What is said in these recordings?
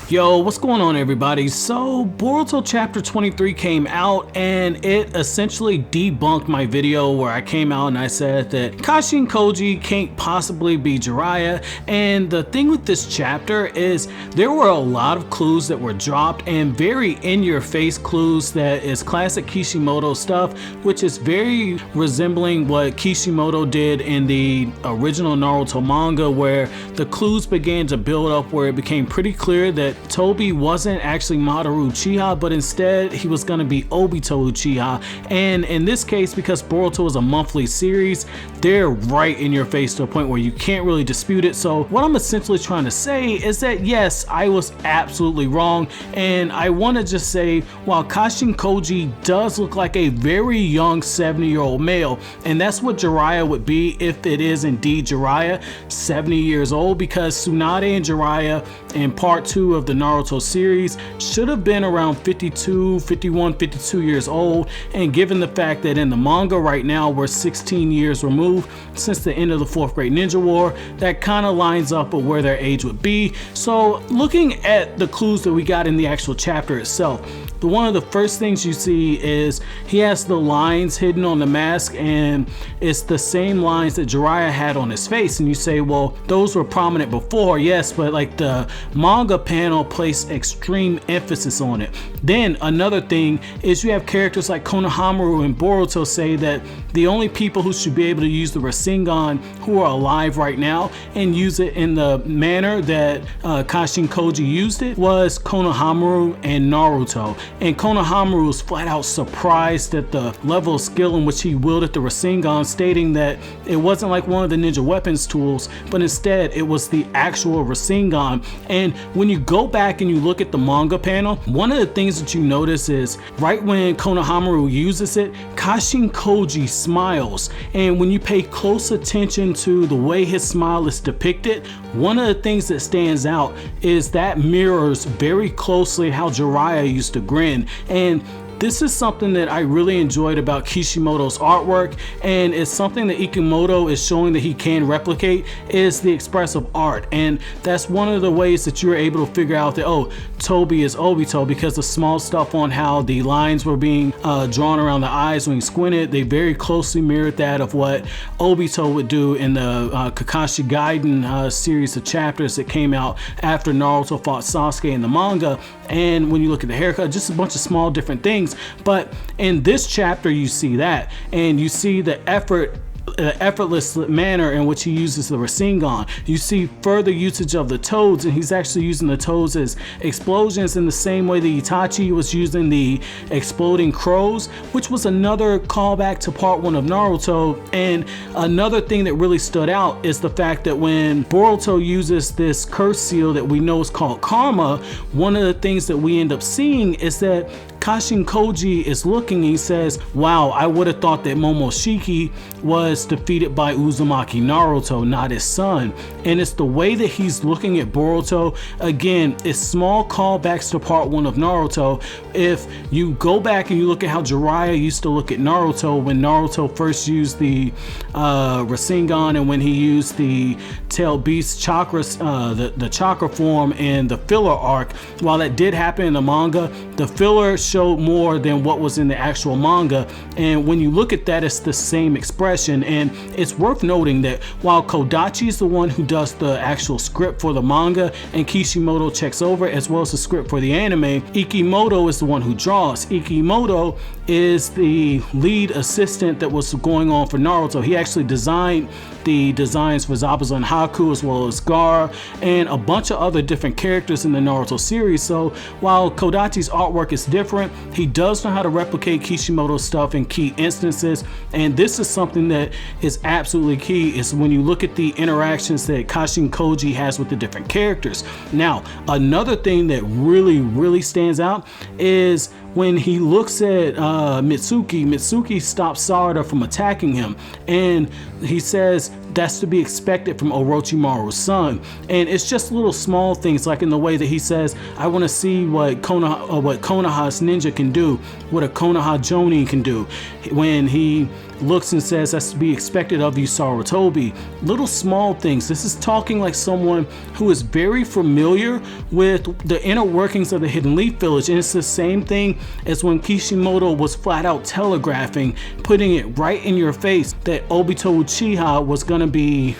Yo, what's going on everybody? So Boruto chapter 23 came out and it essentially debunked my video where I came out and I said that Kashi and Koji can't possibly be Jiraiya. And the thing with this chapter is there were a lot of clues that were dropped, and very in-your-face clues that is classic Kishimoto stuff, which is very resembling what Kishimoto did in the original Naruto manga, where the clues began to build up, where it became pretty clear that Tobi wasn't actually Mamoru Uchiha, but instead he was going to be Obito Uchiha. And in this case, because Boruto is a monthly series, they're right in your face to a point where you can't really dispute it. So what I'm essentially trying to say is that yes, I was absolutely wrong, and I want to just say, while Kashin Koji does look like a very young 70-year-old male, and that's what Jiraiya would be if it is indeed Jiraiya, 70 years old, because Tsunade and Jiraiya in part 2 of the Naruto series should have been around 52, 51, 52 years old. And given the fact that in the manga right now we're 16 years removed since the end of the 4th Great Ninja War, that kind of lines up with where their age would be. So looking at the clues that we got in the actual chapter itself, one of the first things you see is he has the lines hidden on the mask, and it's the same lines that Jiraiya had on his face. And you say, well, those were prominent before. Yes, but like the manga panel placed extreme emphasis on it. Then another thing is you have characters like Konohamaru and Boruto say that the only people who should be able to use the Rasengan who are alive right now and use it in the manner that Kashin Koji used it was Konohamaru and Naruto. And Konohamaru was flat out surprised at the level of skill in which he wielded the Rasengan, stating that it wasn't like one of the ninja weapons tools, but instead it was the actual Rasengan. And when you go back and you look at the manga panel, one of the things that you notice is right when Konohamaru uses it, Kashin Koji smiles. And when you pay close attention to the way his smile is depicted, one of the things that stands out is that mirrors very closely how Jiraiya used to grin. And this is something that I really enjoyed about Kishimoto's artwork, and it's something that Ikimoto is showing that he can replicate, is the expressive art. And that's one of the ways that you're able to figure out that, oh, Tobi is Obito, because the small stuff on how the lines were being drawn around the eyes when he squinted, they very closely mirrored that of what Obito would do in the Kakashi Gaiden series of chapters that came out after Naruto fought Sasuke in the manga. And when you look at the haircut, just a bunch of small different things. But in this chapter you see that, and you see the effortless manner in which he uses the Rasengan. You see further usage of the toads, and he's actually using the toads as explosions in the same way that Itachi was using the exploding crows, which was another callback to part 1 of Naruto. And another thing that really stood out is the fact that when Boruto uses this curse seal that we know is called karma, one of the things that we end up seeing is that Kashin Koji is looking, he says, wow, I would have thought that Momoshiki was defeated by Uzumaki Naruto, not his son. And it's the way that he's looking at Boruto. Again, it's small callbacks to part 1 of Naruto. If you go back and you look at how Jiraiya used to look at Naruto when Naruto first used the Rasengan, and when he used the Tail Beast chakras, the chakra form in the filler arc, while that did happen in the manga, the filler showed more than what was in the actual manga. And when you look at that, it's the same expression. And it's worth noting that while Kodachi is the one who does the actual script for the manga and Kishimoto checks over, as well as the script for the anime, Ikimoto is the one who draws. Ikimoto is the lead assistant that was going on for Naruto. He actually designed the designs for Zabuza and Haku, as well as Gaara and a bunch of other different characters in the Naruto series. So while Kodachi's artwork is different, he does know how to replicate Kishimoto's stuff in key instances. And this is something that is absolutely key, is when you look at the interactions that Kashin Koji has with the different characters. Now, another thing that really stands out is when he looks at Mitsuki stops Sarada from attacking him, and he says that's to be expected from Orochimaru's son. And it's just little small things, like in the way that he says, I want to see what Konoha's ninja can do, what a Konoha Jonin can do. When he looks and says, "That's to be expected of you, Sarutobi." Little small things. This is talking like someone who is very familiar with the inner workings of the Hidden Leaf Village, and it's the same thing as when Kishimoto was flat out telegraphing, putting it right in your face that Obito Uchiha was gonna be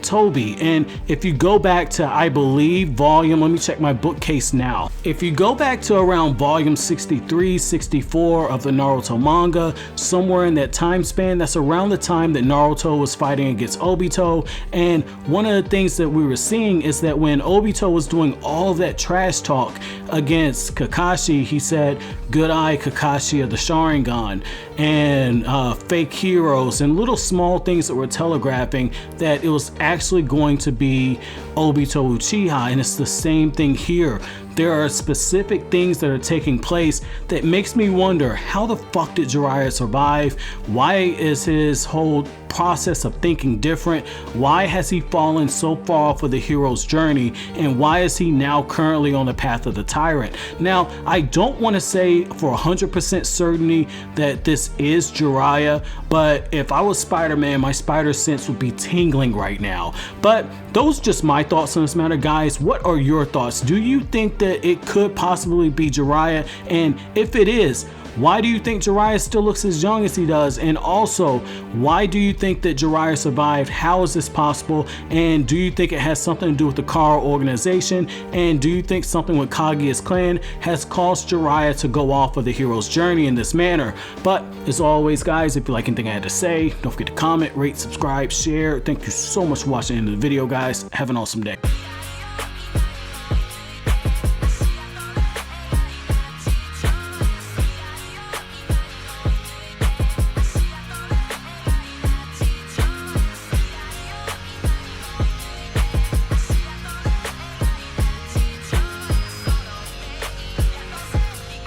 Toby. And if you go back to, I believe, volume, let me check my bookcase now. If you go back to around volume 63, 64 of the Naruto manga, somewhere in that time span, that's around the time that Naruto was fighting against Obito. And one of the things that we were seeing is that when Obito was doing all of that trash talk against Kakashi, he said, "Good eye, Kakashi of the Sharingan," and fake heroes and little small things that were telegraphing that it was actually going to be Obito Uchiha. And it's the same thing here. There are specific things that are taking place that makes me wonder, how the fuck did Jiraiya survive? Why is his whole process of thinking different? Why has he fallen so far off of the hero's journey? And why is he now currently on the path of the tyrant? Now, I don't want to say for 100% certainty that this is Jiraiya, but if I was Spider-Man, my spider sense would be tingling right now. But those are just my thoughts on this matter, guys. What are your thoughts? Do you think that it could possibly be Jiraiya? And if it is, why do you think Jiraiya still looks as young as he does? And also, why do you think that Jiraiya survived? How is this possible? And do you think it has something to do with the Kara organization? And do you think something with Kaguya's clan has caused Jiraiya to go off of the hero's journey in this manner? But as always, guys, if you like anything I had to say, don't forget to comment, rate, subscribe, share. Thank you so much for watching the end of the video, guys. Have an awesome day.